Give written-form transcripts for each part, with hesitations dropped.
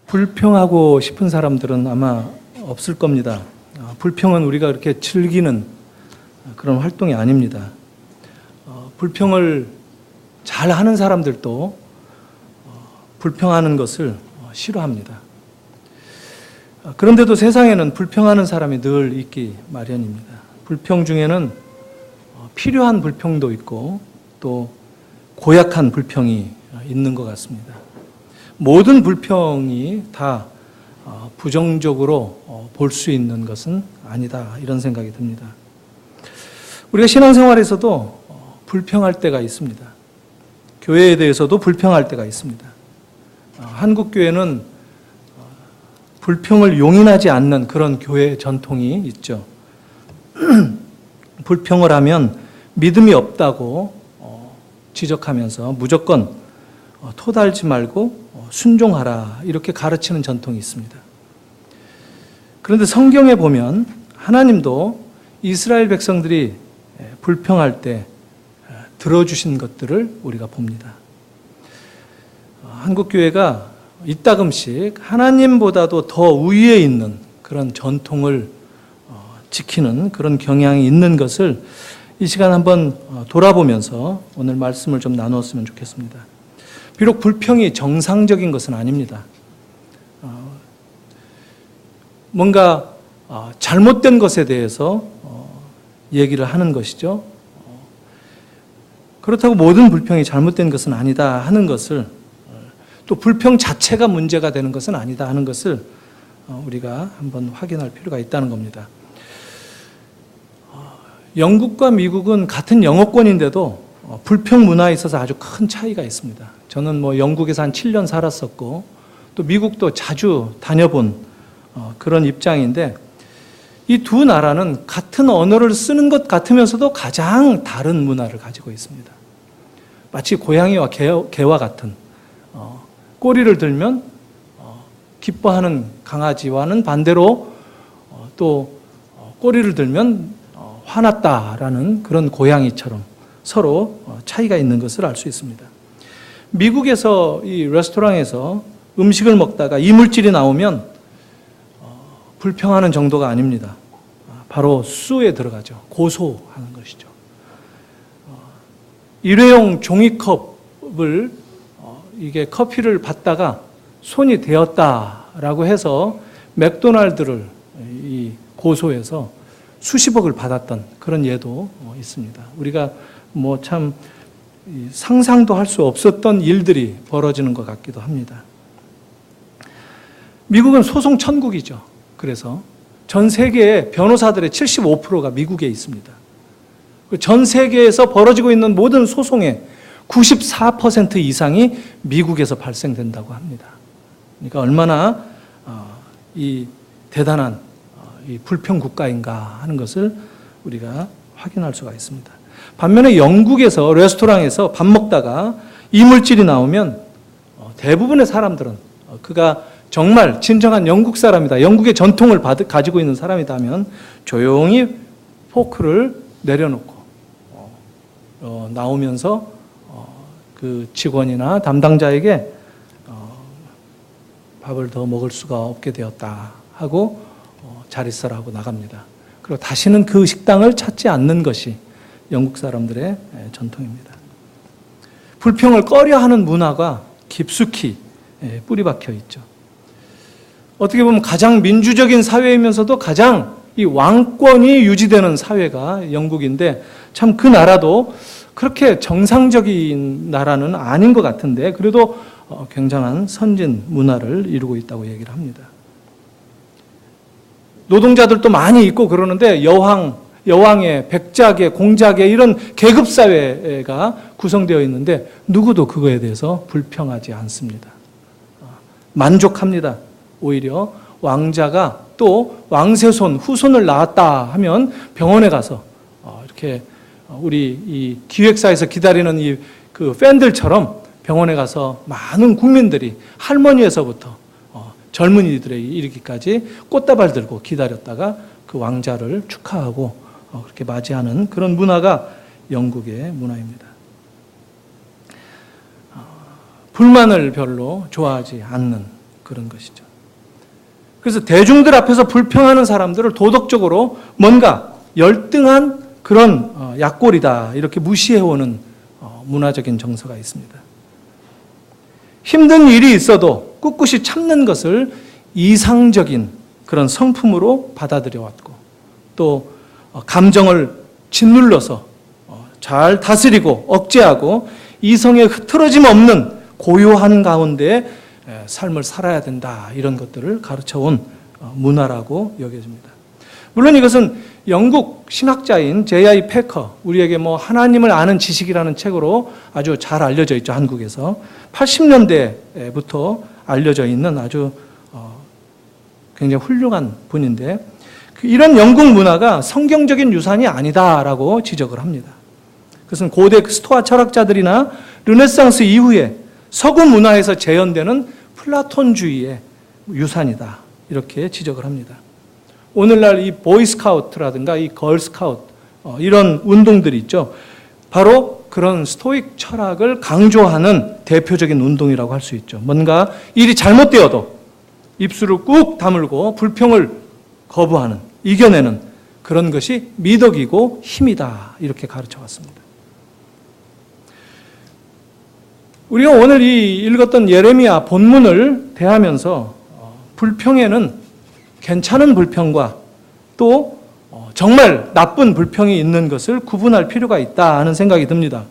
불평하고 싶은 사람들은 아마 없을 겁니다. 불평은 우리가 그렇게 즐기는 그런 활동이 아닙니다. 불평을 잘 하는 사람들도 불평하는 것을 싫어합니다. 그런데도 세상에는 불평하는 사람이 늘 있기 마련입니다. 불평 중에는 필요한 불평도 있고 또 고약한 불평이 있는 것 같습니다. 모든 불평이 다 부정적으로 볼 수 있는 것은 아니다, 이런 생각이 듭니다. 우리가 신앙생활에서도 불평할 때가 있습니다. 교회에 대해서도 불평할 때가 있습니다. 한국교회는 불평을 용인하지 않는 그런 교회 전통이 있죠. 불평을 하면 믿음이 없다고 지적하면서 무조건 토달지 말고 순종하라, 이렇게 가르치는 전통이 있습니다. 그런데 성경에 보면 하나님도 이스라엘 백성들이 불평할 때 들어주신 것들을 우리가 봅니다. 한국교회가 이따금씩 하나님보다도 더 우위에 있는 그런 전통을 지키는 그런 경향이 있는 것을 이 시간 한번 돌아보면서 오늘 말씀을 좀 나누었으면 좋겠습니다. 비록 불평이 정상적인 것은 아닙니다. 뭔가 잘못된 것에 대해서 얘기를 하는 것이죠. 그렇다고 모든 불평이 잘못된 것은 아니다 하는 것을, 또 불평 자체가 문제가 되는 것은 아니다 하는 것을 우리가 한번 확인할 필요가 있다는 겁니다. 영국과 미국은 같은 영어권인데도 불평 문화에 있어서 아주 큰 차이가 있습니다. 저는 영국에서 한 7년 살았었고 또 미국도 자주 다녀본 그런 입장인데, 이 두 나라는 같은 언어를 쓰는 것 같으면서도 가장 다른 문화를 가지고 있습니다. 마치 고양이와 개와 같은, 꼬리를 들면 기뻐하는 강아지와는 반대로 또 꼬리를 들면 화났다라는 그런 고양이처럼 서로 차이가 있는 것을 알 수 있습니다. 미국에서 이 레스토랑에서 음식을 먹다가 이물질이 나오면 불평하는 정도가 아닙니다. 바로 수에 들어가죠. 고소하는 것이죠. 일회용 종이컵을 이게 커피를 받다가 손이 되었다라고 해서 맥도날드를 고소해서 수십억을 받았던 그런 예도 있습니다. 우리가 참 상상도 할 수 없었던 일들이 벌어지는 것 같기도 합니다. 미국은 소송 천국이죠. 그래서 전 세계의 변호사들의 75%가 미국에 있습니다. 전 세계에서 벌어지고 있는 모든 소송의 94% 이상이 미국에서 발생된다고 합니다. 그러니까 얼마나 이 대단한 이 불평 국가인가 하는 것을 우리가 확인할 수가 있습니다. 반면에 영국에서 레스토랑에서 밥 먹다가 이물질이 나오면 대부분의 사람들은 그가 정말 진정한 영국 사람이다, 영국의 전통을 가지고 있는 사람이다면 조용히 포크를 내려놓고 나오면서 그 직원이나 담당자에게 밥을 더 먹을 수가 없게 되었다 하고 잘 있어라고 나갑니다. 그리고 다시는 그 식당을 찾지 않는 것이 영국 사람들의 전통입니다. 불평을 꺼려하는 문화가 깊숙이 뿌리박혀 있죠. 어떻게 보면 가장 민주적인 사회이면서도 가장 이 왕권이 유지되는 사회가 영국인데, 참 그 나라도 그렇게 정상적인 나라는 아닌 것 같은데 그래도 굉장한 선진 문화를 이루고 있다고 얘기를 합니다. 노동자들도 많이 있고 그러는데 여왕의, 백작의, 공작의 이런 계급사회가 구성되어 있는데 누구도 그거에 대해서 불평하지 않습니다. 만족합니다. 오히려 왕자가 또 왕세손, 후손을 낳았다 하면 병원에 가서 이렇게 우리 이 기획사에서 기다리는 그 팬들처럼 병원에 가서 많은 국민들이 할머니에서부터 젊은이들에 이르기까지 꽃다발 들고 기다렸다가 그 왕자를 축하하고 그렇게 맞이하는 그런 문화가 영국의 문화입니다. 불만을 별로 좋아하지 않는 그런 것이죠. 그래서 대중들 앞에서 불평하는 사람들을 도덕적으로 뭔가 열등한 그런 약골이다 이렇게 무시해오는 문화적인 정서가 있습니다. 힘든 일이 있어도 꿋꿋이 참는 것을 이상적인 그런 성품으로 받아들여왔고 또 감정을 짓눌러서 잘 다스리고 억제하고 이성의 흐트러짐 없는 고요한 가운데 삶을 살아야 된다 이런 것들을 가르쳐온 문화라고 여겨집니다. 물론 이것은 영국 신학자인 J.I. 패커, 우리에게 하나님을 아는 지식이라는 책으로 아주 잘 알려져 있죠. 한국에서 80년대부터 알려져 있는 아주 굉장히 훌륭한 분인데 이런 영국 문화가 성경적인 유산이 아니다라고 지적을 합니다. 그것은 고대 스토아 철학자들이나 르네상스 이후에 서구 문화에서 재현되는 플라톤주의의 유산이다 이렇게 지적을 합니다. 오늘날 이 보이스카우트라든가 이 걸스카우트 이런 운동들이 있죠. 바로 그런 스토익 철학을 강조하는 대표적인 운동이라고 할 수 있죠. 뭔가 일이 잘못되어도 입술을 꾹 다물고 불평을 거부하는, 이겨내는 그런 것이 미덕이고 힘이다 이렇게 가르쳐 왔습니다. 우리가 오늘 이 읽었던 예레미야 본문을 대하면서 불평에는 괜찮은 불평과 또 정말 나쁜 불평이 있는 것을 구분할 필요가 있다 하는 생각이 듭니다.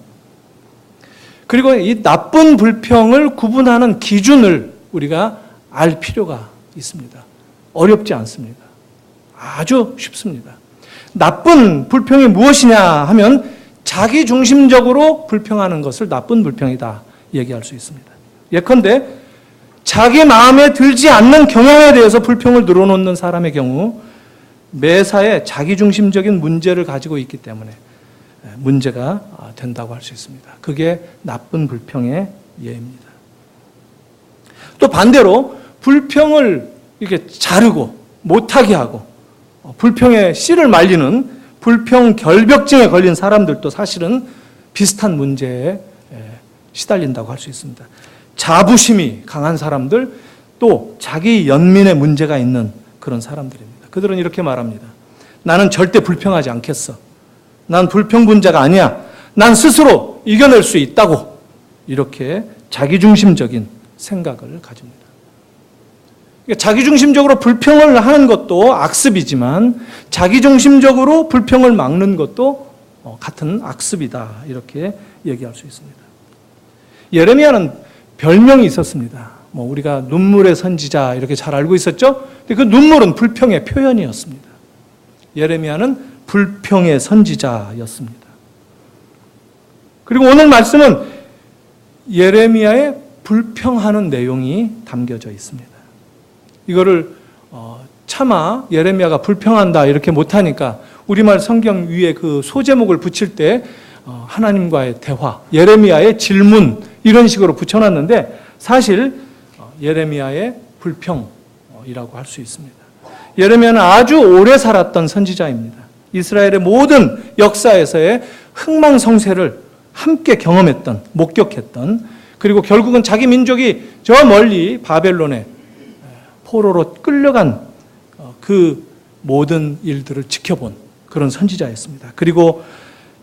그리고 이 나쁜 불평을 구분하는 기준을 우리가 알 필요가 있습니다. 어렵지 않습니다. 아주 쉽습니다. 나쁜 불평이 무엇이냐 하면 자기중심적으로 불평하는 것을 나쁜 불평이다 얘기할 수 있습니다. 예컨대 자기 마음에 들지 않는 경향에 대해서 불평을 늘어놓는 사람의 경우 매사에 자기중심적인 문제를 가지고 있기 때문에 문제가 된다고 할 수 있습니다. 그게 나쁜 불평의 예입니다. 또 반대로 불평을 이렇게 자르고 못하게 하고 불평에 씨를 말리는 불평 결벽증에 걸린 사람들도 사실은 비슷한 문제에 시달린다고 할 수 있습니다. 자부심이 강한 사람들, 또 자기 연민의 문제가 있는 그런 사람들입니다. 그들은 이렇게 말합니다. 나는 절대 불평하지 않겠어. 난 불평분자가 아니야. 난 스스로 이겨낼 수 있다고. 이렇게 자기중심적인 생각을 가집니다. 자기중심적으로 불평을 하는 것도 악습이지만 자기중심적으로 불평을 막는 것도 같은 악습이다. 이렇게 얘기할 수 있습니다. 예레미야는 별명이 있었습니다. 우리가 눈물의 선지자 이렇게 잘 알고 있었죠? 근데 그 눈물은 불평의 표현이었습니다. 예레미야는 불평의 선지자였습니다. 그리고 오늘 말씀은 예레미야의 불평하는 내용이 담겨져 있습니다. 이거를 차마 예레미야가 불평한다 이렇게 못하니까 우리말 성경 위에 그 소제목을 붙일 때 하나님과의 대화, 예레미야의 질문 이런 식으로 붙여놨는데 사실 예레미야의 불평이라고 할 수 있습니다. 예레미야는 아주 오래 살았던 선지자입니다. 이스라엘의 모든 역사에서의 흥망성쇠를 함께 경험했던, 목격했던, 그리고 결국은 자기 민족이 저 멀리 바벨론에 포로로 끌려간 그 모든 일들을 지켜본 그런 선지자였습니다. 그리고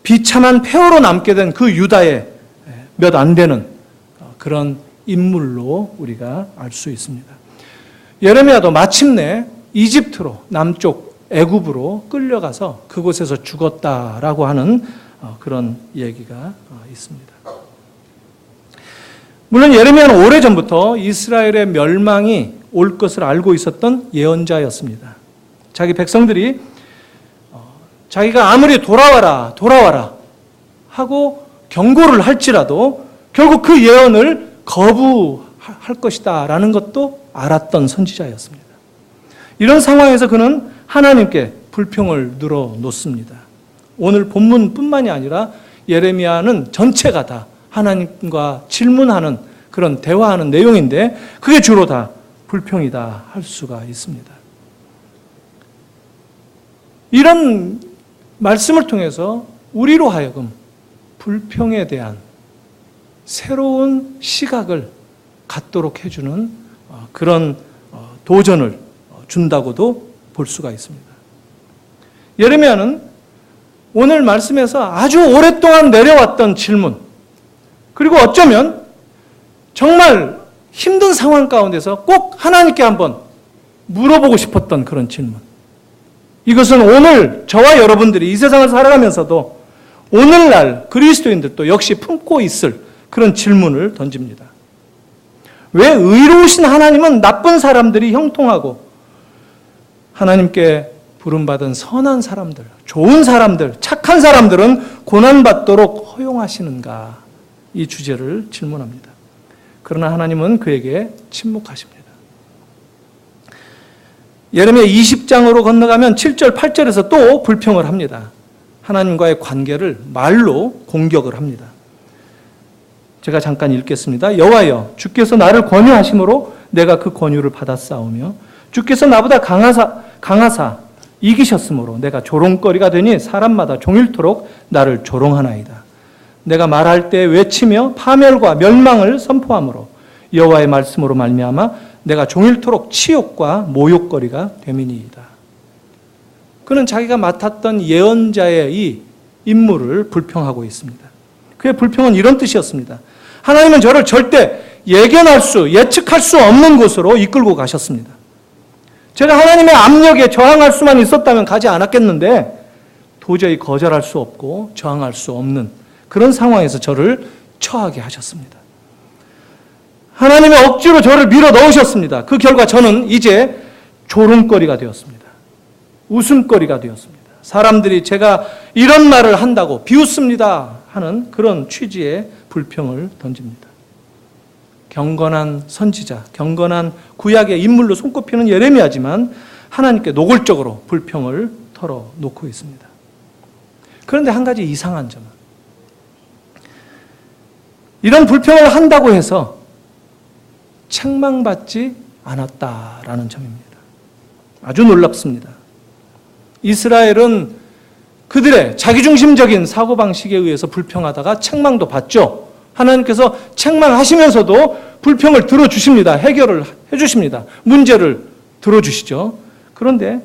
비참한 폐허로 남게 된 그 유다의 몇 안 되는 그런 인물로 우리가 알 수 있습니다. 예레미야도 마침내 이집트로, 남쪽 애굽으로 끌려가서 그곳에서 죽었다라고 하는 그런 얘기가 있습니다. 물론 예레미야는 오래전부터 이스라엘의 멸망이 올 것을 알고 있었던 예언자였습니다. 자기 백성들이 자기가 아무리 돌아와라 하고 경고를 할지라도 결국 그 예언을 거부할 것이다 라는 것도 알았던 선지자였습니다. 이런 상황에서 그는 하나님께 불평을 늘어놓습니다. 오늘 본문뿐만이 아니라 예레미야는 전체가 다 하나님과 질문하는 그런 대화하는 내용인데 그게 주로 다 불평이다 할 수가 있습니다. 이런 말씀을 통해서 우리로 하여금 불평에 대한 새로운 시각을 갖도록 해주는 그런 도전을 준다고도 볼 수가 있습니다. 예레미야는 오늘 말씀에서 아주 오랫동안 내려왔던 질문, 그리고 어쩌면 정말 힘든 상황 가운데서 꼭 하나님께 한번 물어보고 싶었던 그런 질문. 이것은 오늘 저와 여러분들이 이 세상을 살아가면서도 오늘날 그리스도인들도 역시 품고 있을 그런 질문을 던집니다. 왜 의로우신 하나님은 나쁜 사람들이 형통하고 하나님께 부름받은 선한 사람들, 좋은 사람들, 착한 사람들은 고난받도록 허용하시는가? 이 주제를 질문합니다. 그러나 하나님은 그에게 침묵하십니다. 예레미야 20장으로 건너가면 7절, 8절에서 또 불평을 합니다. 하나님과의 관계를 말로 공격을 합니다. 제가 잠깐 읽겠습니다. 여호와여, 주께서 나를 권유하심으로 내가 그 권유를 받았사오며 주께서 나보다 강하사 이기셨으므로 내가 조롱거리가 되니 사람마다 종일토록 나를 조롱하나이다. 내가 말할 때 외치며 파멸과 멸망을 선포하므로 여호와의 말씀으로 말미암아 내가 종일토록 치욕과 모욕거리가 됨이니이다. 그는 자기가 맡았던 예언자의 이 임무를 불평하고 있습니다. 그의 불평은 이런 뜻이었습니다. 하나님은 저를 절대 예측할 수 없는 곳으로 이끌고 가셨습니다. 제가 하나님의 압력에 저항할 수만 있었다면 가지 않았겠는데 도저히 거절할 수 없고 저항할 수 없는 그런 상황에서 저를 처하게 하셨습니다. 하나님의 억지로 저를 밀어 넣으셨습니다. 그 결과 저는 이제 조롱거리가 되었습니다. 웃음거리가 되었습니다. 사람들이 제가 이런 말을 한다고 비웃습니다 하는 그런 취지의 불평을 던집니다. 경건한 선지자, 경건한 구약의 인물로 손꼽히는 예레미야지만 하나님께 노골적으로 불평을 털어놓고 있습니다. 그런데 한 가지 이상한 점은 이런 불평을 한다고 해서 책망받지 않았다라는 점입니다. 아주 놀랍습니다. 이스라엘은 그들의 자기중심적인 사고방식에 의해서 불평하다가 책망도 받죠. 하나님께서 책망하시면서도 불평을 들어주십니다. 해결을 해주십니다. 문제를 들어주시죠. 그런데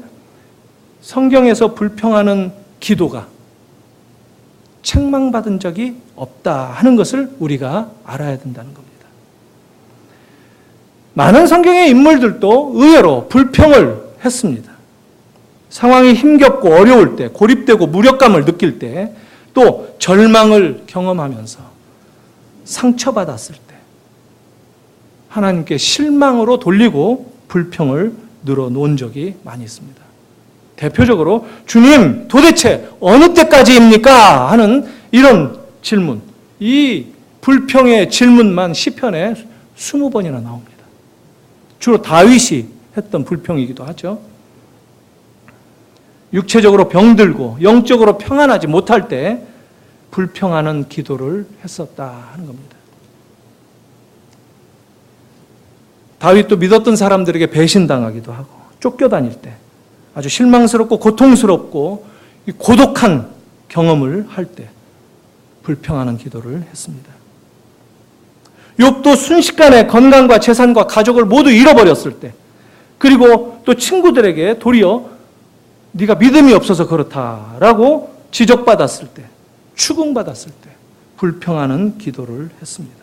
성경에서 불평하는 기도가 책망받은 적이 없다 하는 것을 우리가 알아야 된다는 겁니다. 많은 성경의 인물들도 의외로 불평을 했습니다. 상황이 힘겹고 어려울 때, 고립되고 무력감을 느낄 때, 또 절망을 경험하면서 상처받았을 때 하나님께 실망으로 돌리고 불평을 늘어놓은 적이 많이 있습니다. 대표적으로 주님 도대체 어느 때까지입니까? 하는 이런 질문, 이 불평의 질문만 시편에 20번이나 나옵니다. 주로 다윗이 했던 불평이기도 하죠. 육체적으로 병들고 영적으로 평안하지 못할 때 불평하는 기도를 했었다 하는 겁니다. 다윗도 믿었던 사람들에게 배신당하기도 하고 쫓겨다닐 때 아주 실망스럽고 고통스럽고 고독한 경험을 할 때 불평하는 기도를 했습니다. 욥도 순식간에 건강과 재산과 가족을 모두 잃어버렸을 때, 그리고 또 친구들에게 도리어 네가 믿음이 없어서 그렇다라고 지적받았을 때, 추궁받았을 때 불평하는 기도를 했습니다.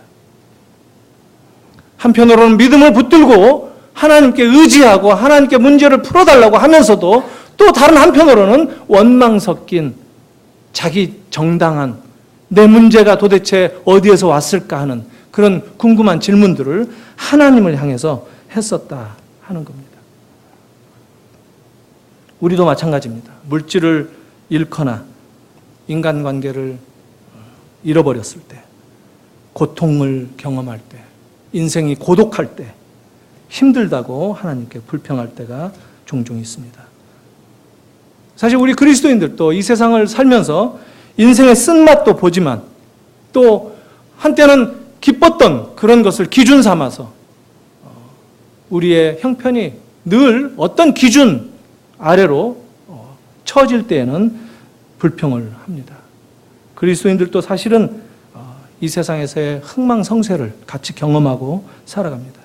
한편으로는 믿음을 붙들고 하나님께 의지하고 하나님께 문제를 풀어달라고 하면서도 또 다른 한편으로는 원망 섞인 자기 정당한 내 문제가 도대체 어디에서 왔을까 하는 그런 궁금한 질문들을 하나님을 향해서 했었다 하는 겁니다. 우리도 마찬가지입니다. 물질을 잃거나 인간관계를 잃어버렸을 때, 고통을 경험할 때, 인생이 고독할 때, 힘들다고 하나님께 불평할 때가 종종 있습니다. 사실 우리 그리스도인들도 이 세상을 살면서 인생의 쓴맛도 보지만 또 한때는 기뻤던 그런 것을 기준 삼아서 우리의 형편이 늘 어떤 기준 아래로 처질 때에는 불평을 합니다. 그리스도인들도 사실은 이 세상에서의 흥망성쇠를 같이 경험하고 살아갑니다.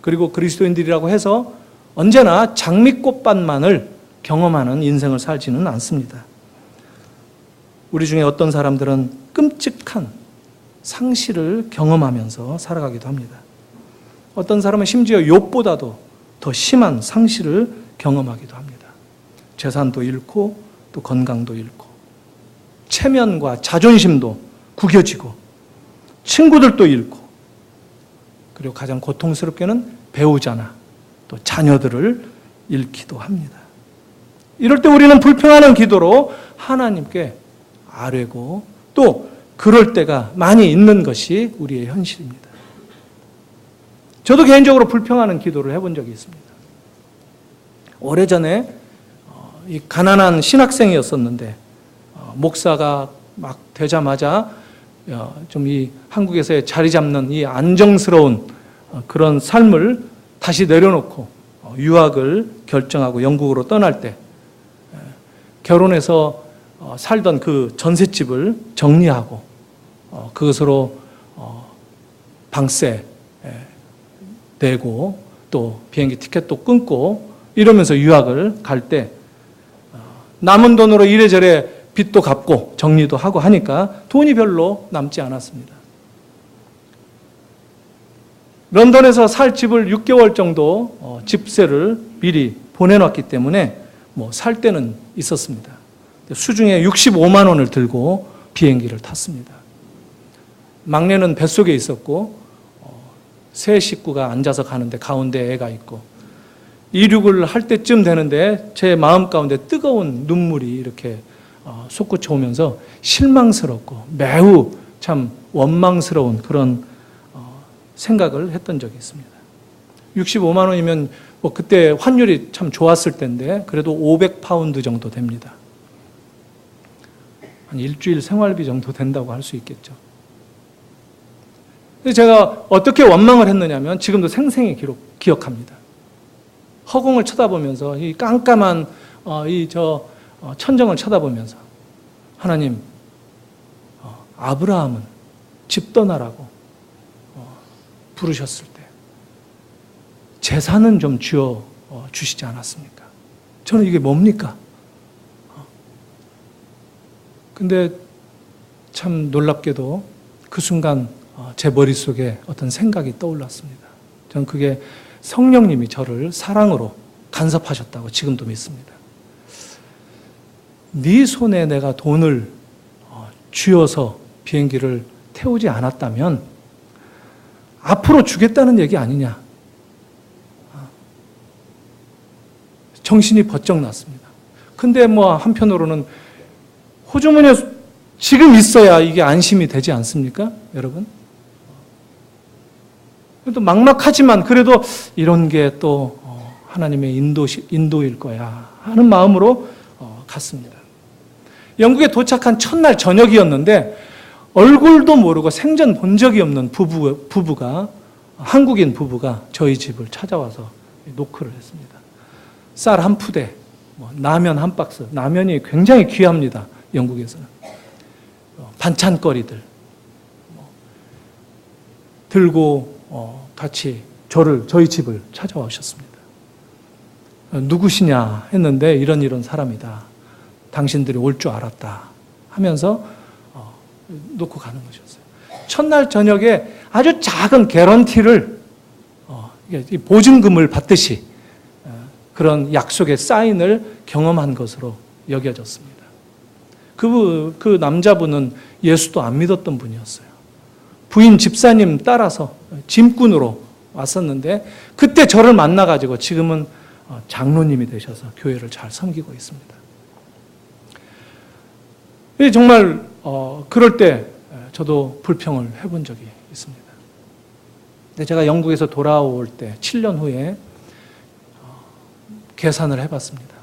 그리고 그리스도인들이라고 해서 언제나 장미꽃밭만을 경험하는 인생을 살지는 않습니다. 우리 중에 어떤 사람들은 끔찍한 상실을 경험하면서 살아가기도 합니다. 어떤 사람은 심지어 욥보다도 더 심한 상실을 경험하기도 합니다. 재산도 잃고 또 건강도 잃고 체면과 자존심도 구겨지고 친구들도 잃고 그리고 가장 고통스럽게는 배우자나 또 자녀들을 잃기도 합니다. 이럴 때 우리는 불평하는 기도로 하나님께 아뢰고 또 그럴 때가 많이 있는 것이 우리의 현실입니다. 저도 개인적으로 불평하는 기도를 해본 적이 있습니다. 오래전에 이 가난한 신학생이었었는데 목사가 막 되자마자 좀 이 한국에서의 자리 잡는 이 안정스러운 그런 삶을 다시 내려놓고 유학을 결정하고 영국으로 떠날 때 결혼해서 살던 그 전셋집을 정리하고 그것으로 방세 내고 또 비행기 티켓도 끊고 이러면서 유학을 갈 때 남은 돈으로 이래저래 빚도 갚고 정리도 하고 하니까 돈이 별로 남지 않았습니다. 런던에서 살 집을 6개월 정도 집세를 미리 보내놨기 때문에 뭐 살 때는 있었습니다. 수중에 65만 원을 들고 비행기를 탔습니다. 막내는 뱃속에 있었고 세 식구가 앉아서 가는데 가운데 애가 있고 이륙을 할 때쯤 되는데 제 마음 가운데 뜨거운 눈물이 이렇게 솟구쳐 오면서 실망스럽고 매우 참 원망스러운 그런 생각을 했던 적이 있습니다. 65만 원이면 뭐 그때 환율이 참 좋았을 때인데 그래도 500파운드 정도 됩니다. 한 일주일 생활비 정도 된다고 할 수 있겠죠. 근데 제가 어떻게 원망을 했느냐면 지금도 생생히 기억합니다. 허공을 쳐다보면서 이 깜깜한 천정을 쳐다보면서 하나님, 아브라함은 집 떠나라고 부르셨을 때 재산은 좀 쥐어 주시지 않았습니까? 저는 이게 뭡니까? 근데 참 놀랍게도 그 순간 제 머릿속에 어떤 생각이 떠올랐습니다. 저는 그게 성령님이 저를 사랑으로 간섭하셨다고 지금도 믿습니다. 네 손에 내가 돈을 쥐어서 비행기를 태우지 않았다면 앞으로 주겠다는 얘기 아니냐. 정신이 번쩍 났습니다. 근데 뭐 한편으로는 호주머니에 지금 있어야 이게 안심이 되지 않습니까? 여러분? 또 막막하지만 그래도 이런 게 또 하나님의 인도일 거야 하는 마음으로 갔습니다. 영국에 도착한 첫날 저녁이었는데 얼굴도 모르고 생전 본 적이 없는 부부가 한국인 부부가 저희 집을 찾아와서 노크를 했습니다. 쌀 한 푸대, 라면 한 박스, 라면이 굉장히 귀합니다. 영국에서는. 반찬거리들 들고 같이 저희 집을 찾아와 오셨습니다. 누구시냐 했는데 이런 사람이다. 당신들이 올 줄 알았다 하면서 놓고 가는 것이었어요. 첫날 저녁에 아주 작은 개런티를 보증금을 받듯이 그런 약속의 사인을 경험한 것으로 여겨졌습니다. 그 남자분은 예수도 안 믿었던 분이었어요. 부인 집사님 따라서 짐꾼으로 왔었는데 그때 저를 만나가지고 지금은 장로님이 되셔서 교회를 잘 섬기고 있습니다. 정말 그럴 때 저도 불평을 해본 적이 있습니다. 근데 제가 영국에서 돌아올 때 7년 후에 계산을 해봤습니다.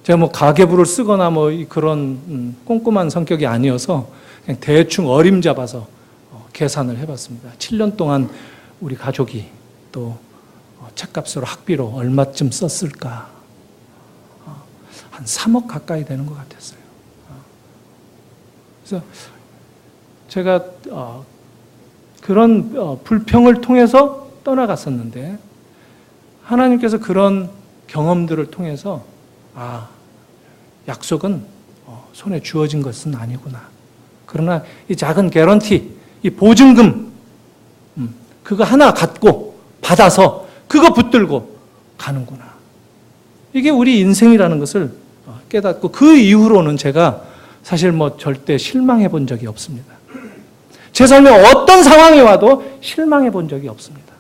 제가 뭐 가계부를 쓰거나 뭐 그런 꼼꼼한 성격이 아니어서 그냥 대충 어림잡아서 계산을 해봤습니다. 7년 동안 우리 가족이 또 책값으로 학비로 얼마쯤 썼을까? 한 3억 가까이 되는 것 같았어요. 그래서 제가 그런 불평을 통해서 떠나갔었는데 하나님께서 그런 경험들을 통해서 약속은 손에 주어진 것은 아니구나. 그러나 이 작은 개런티, 이 보증금 그거 하나 갖고 받아서 그거 붙들고 가는구나. 이게 우리 인생이라는 것을 깨닫고 그 이후로는 제가 사실 절대 실망해 본 적이 없습니다. 제 삶에 어떤 상황이 와도 실망해 본 적이 없습니다.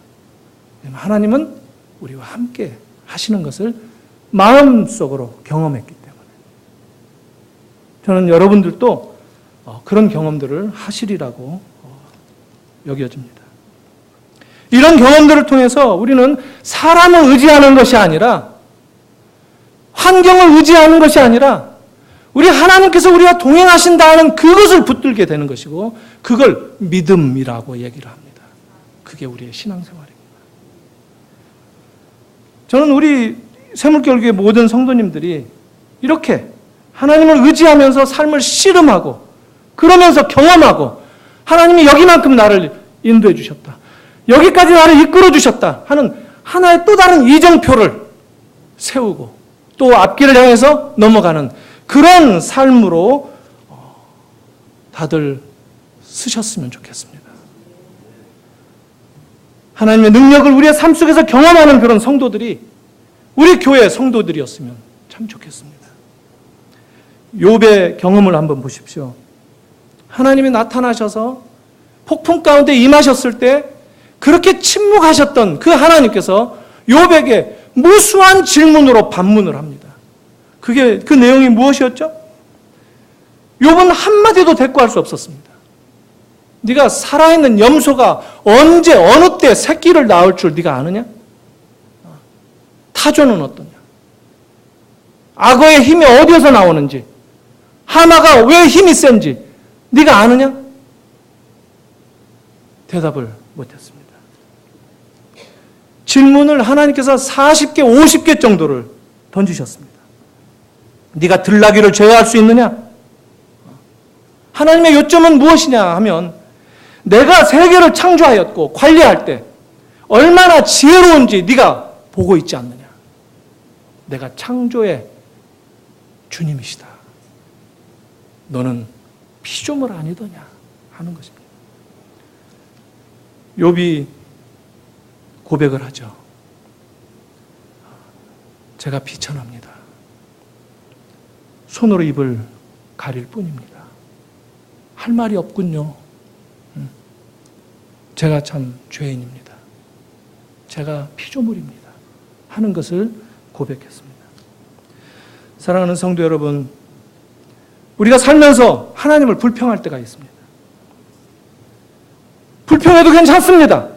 하나님은 우리와 함께 하시는 것을 마음속으로 경험했기 때문에 저는 여러분들도 그런 경험들을 하시리라고 여겨집니다. 이런 경험들을 통해서 우리는 사람을 의지하는 것이 아니라 환경을 의지하는 것이 아니라 우리 하나님께서 우리와 동행하신다는 그것을 붙들게 되는 것이고 그걸 믿음이라고 얘기를 합니다. 그게 우리의 신앙생활입니다. 저는 우리 샘물교회 모든 성도님들이 이렇게 하나님을 의지하면서 삶을 씨름하고 그러면서 경험하고 하나님이 여기만큼 나를 인도해 주셨다. 여기까지 나를 이끌어 주셨다 하는 하나의 또 다른 이정표를 세우고 또 앞길을 향해서 넘어가는 그런 삶으로 다들 쓰셨으면 좋겠습니다. 하나님의 능력을 우리의 삶 속에서 경험하는 그런 성도들이 우리 교회 성도들이었으면 참 좋겠습니다. 욥의 경험을 한번 보십시오. 하나님이 나타나셔서 폭풍 가운데 임하셨을 때 그렇게 침묵하셨던 그 하나님께서 욥에게 무수한 질문으로 반문을 합니다. 그 내용이 무엇이었죠? 욥은 한마디도 대꾸할 수 없었습니다. 네가 살아있는 염소가 언제 어느 때 새끼를 낳을 줄 네가 아느냐? 타조는 어떠냐? 악어의 힘이 어디에서 나오는지, 하마가 왜 힘이 센지 네가 아느냐? 대답을 못했습니다. 질문을 하나님께서 40개, 50개 정도를 던지셨습니다. 네가 들나귀를 제어할 수 있느냐? 하나님의 요점은 무엇이냐 하면 내가 세계를 창조하였고 관리할 때 얼마나 지혜로운지 네가 보고 있지 않느냐? 내가 창조의 주님이시다. 너는 피조물 아니더냐 하는 것입니다. 욥이 고백을 하죠. 제가 비천합니다. 손으로 입을 가릴 뿐입니다. 할 말이 없군요. 제가 참 죄인입니다. 제가 피조물입니다. 하는 것을 고백했습니다. 사랑하는 성도 여러분, 우리가 살면서 하나님을 불평할 때가 있습니다. 불평해도 괜찮습니다.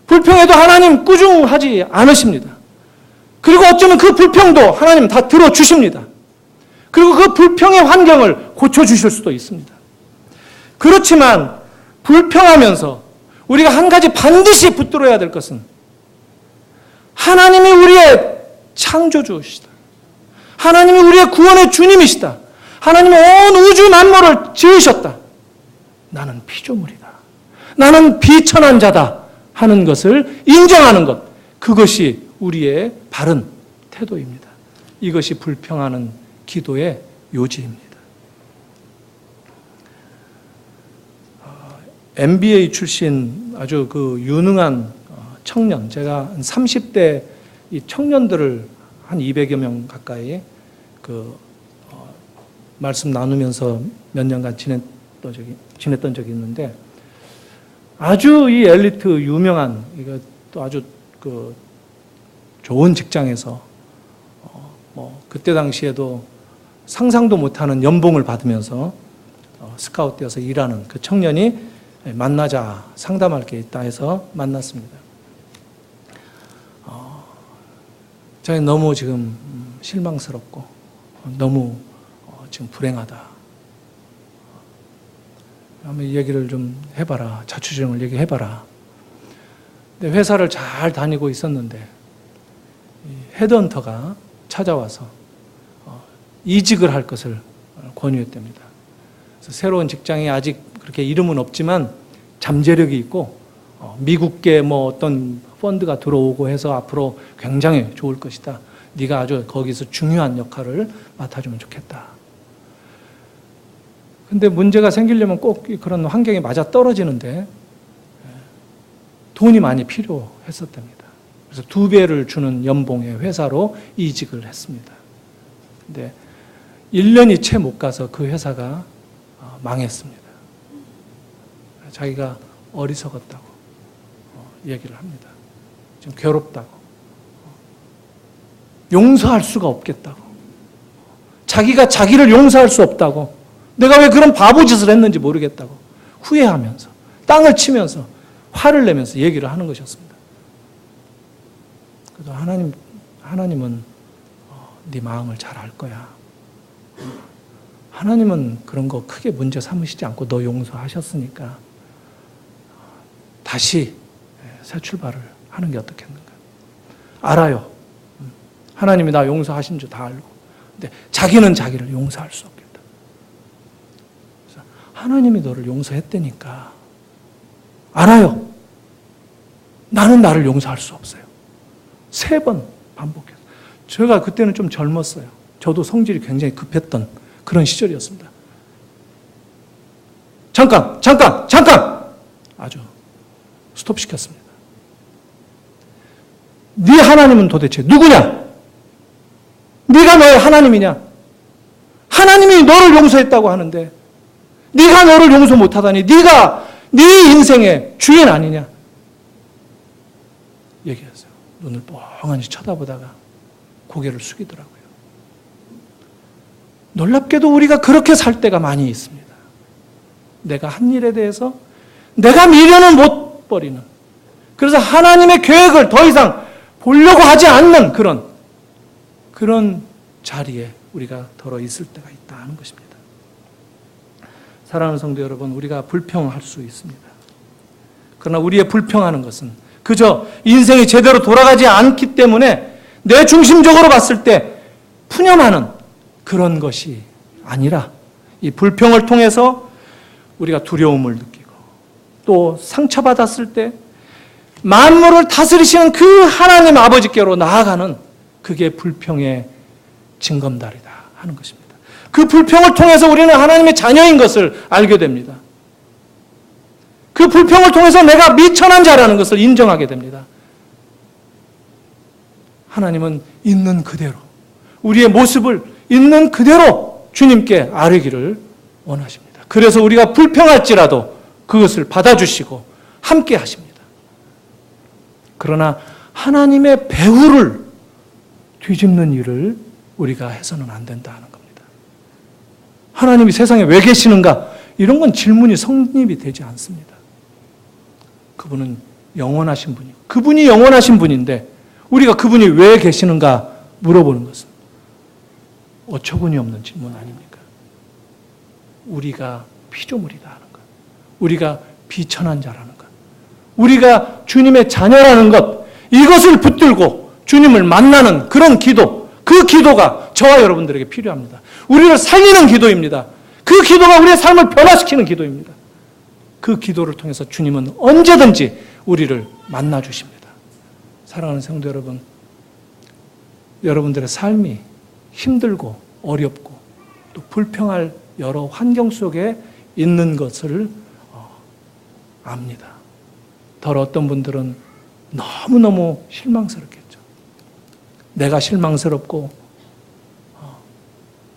불평해도 하나님 꾸중하지 않으십니다. 그리고 어쩌면 그 불평도 하나님 다 들어주십니다. 그리고 그 불평의 환경을 고쳐주실 수도 있습니다. 그렇지만 불평하면서 우리가 한 가지 반드시 붙들어야 될 것은 하나님이 우리의 창조주시다. 하나님이 우리의 구원의 주님이시다. 하나님이 온 우주 만물을 지으셨다. 나는 피조물이다. 나는 비천한 자다 하는 것을 인정하는 것, 그것이 우리의 바른 태도입니다. 이것이 불평하는 기도의 요지입니다. MBA 출신 아주 그 유능한 청년, 제가 30대 이 청년들을 한 200여 명 가까이 말씀 나누면서 몇 년간 지냈던 적이 있는데 아주 이 엘리트 유명한 또 아주 좋은 직장에서 그때 당시에도 상상도 못하는 연봉을 받으면서 스카웃되어서 일하는 그 청년이 만나자 상담할 게 있다 해서 만났습니다. 저는 너무 지금 실망스럽고 너무 지금 불행하다. 한번 이 얘기를 좀 해봐라. 자초지종을 얘기해봐라. 근데 회사를 잘 다니고 있었는데 헤드헌터가 찾아와서 이직을 할 것을 권유했답니다. 그래서 새로운 직장이 아직 그렇게 이름은 없지만 잠재력이 있고 미국계 뭐 어떤 펀드가 들어오고 해서 앞으로 굉장히 좋을 것이다. 네가 아주 거기서 중요한 역할을 맡아주면 좋겠다. 근데 문제가 생기려면 꼭 그런 환경에 맞아 떨어지는데 돈이 많이 필요했었답니다. 그래서 2배를 주는 연봉의 회사로 이직을 했습니다. 근데 1년이 채 못 가서 그 회사가 망했습니다. 자기가 어리석었다고 얘기를 합니다. 좀 괴롭다고. 용서할 수가 없겠다고. 자기가 자기를 용서할 수 없다고. 내가 왜 그런 바보 짓을 했는지 모르겠다고. 후회하면서, 땅을 치면서, 화를 내면서 얘기를 하는 것이었습니다. 그래서 하나님은 네 마음을 잘 알 거야. 하나님은 그런 거 크게 문제 삼으시지 않고 너 용서하셨으니까 다시 새 출발을 하는 게 어떻겠는가. 알아요. 하나님이 나 용서하신 줄 다 알고. 근데 자기는 자기를 용서할 수 없겠다. 그래서 하나님이 너를 용서했다니까. 알아요. 나는 나를 용서할 수 없어요. 3번 반복해서. 제가 그때는 좀 젊었어요. 저도 성질이 굉장히 급했던 그런 시절이었습니다. 잠깐! 아주 스톱시켰습니다. 네 하나님은 도대체 누구냐? 네가 너의 하나님이냐? 하나님이 너를 용서했다고 하는데 네가 너를 용서 못하다니 네가 네 인생의 주인 아니냐? 얘기했어요. 눈을 뻥하니 쳐다보다가 고개를 숙이더라고요. 놀랍게도 우리가 그렇게 살 때가 많이 있습니다. 내가 한 일에 대해서 내가 미련을 못 버리는, 그래서 하나님의 계획을 더 이상 보려고 하지 않는 그런 자리에 우리가 더러 있을 때가 있다는 것입니다. 사랑하는 성도 여러분, 우리가 불평할 수 있습니다. 그러나 우리의 불평하는 것은 그저 인생이 제대로 돌아가지 않기 때문에 내 중심적으로 봤을 때 푸념하는 그런 것이 아니라 이 불평을 통해서 우리가 두려움을 느끼고 또 상처받았을 때 만물을 다스리시는 그 하나님 아버지께로 나아가는 그게 불평의 징검다리다 하는 것입니다. 그 불평을 통해서 우리는 하나님의 자녀인 것을 알게 됩니다. 그 불평을 통해서 내가 미천한 자라는 것을 인정하게 됩니다. 하나님은 있는 그대로, 우리의 모습을 있는 그대로 주님께 아뢰기를 원하십니다. 그래서 우리가 불평할지라도 그것을 받아주시고 함께 하십니다. 그러나 하나님의 배후를 뒤집는 일을 우리가 해서는 안 된다는 겁니다. 하나님이 세상에 왜 계시는가? 이런 건 질문이 성립이 되지 않습니다. 그분은 영원하신 분이고, 그분이 영원하신 분인데 우리가 그분이 왜 계시는가 물어보는 것은 어처구니 없는 질문 아닙니까? 우리가 피조물이다 하는 것, 우리가 비천한 자라는 것, 우리가 주님의 자녀라는 것, 이것을 붙들고 주님을 만나는 그런 기도, 그 기도가 저와 여러분들에게 필요합니다. 우리를 살리는 기도입니다. 그 기도가 우리의 삶을 변화시키는 기도입니다. 그 기도를 통해서 주님은 언제든지 우리를 만나주십니다. 사랑하는 성도 여러분, 여러분들의 삶이 힘들고 어렵고 또 불평할 여러 환경 속에 있는 것을 압니다. 더러 어떤 분들은 너무너무 실망스럽겠죠. 내가 실망스럽고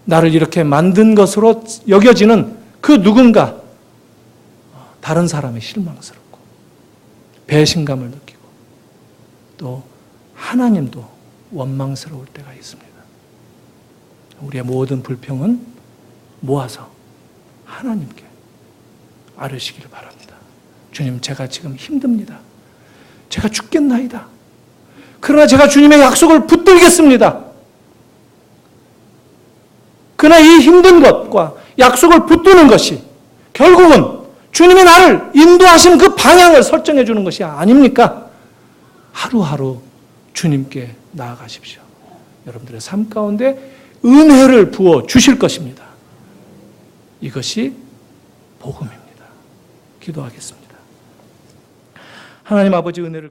나를 이렇게 만든 것으로 여겨지는 그 누군가, 다른 사람이 실망스럽고 배신감을 느끼고 또 하나님도 원망스러울 때가 있습니다. 우리의 모든 불평은 모아서 하나님께 아뢰시기를 바랍니다. 주님, 제가 지금 힘듭니다. 제가 죽겠나이다. 그러나 제가 주님의 약속을 붙들겠습니다. 그러나 이 힘든 것과 약속을 붙드는 것이 결국은 주님이 나를 인도하시는 그 방향을 설정해 주는 것이 아닙니까? 하루하루 주님께 나아가십시오. 여러분들의 삶 가운데 은혜를 부어 주실 것입니다. 이것이 복음입니다. 기도하겠습니다. 하나님 아버지 은혜를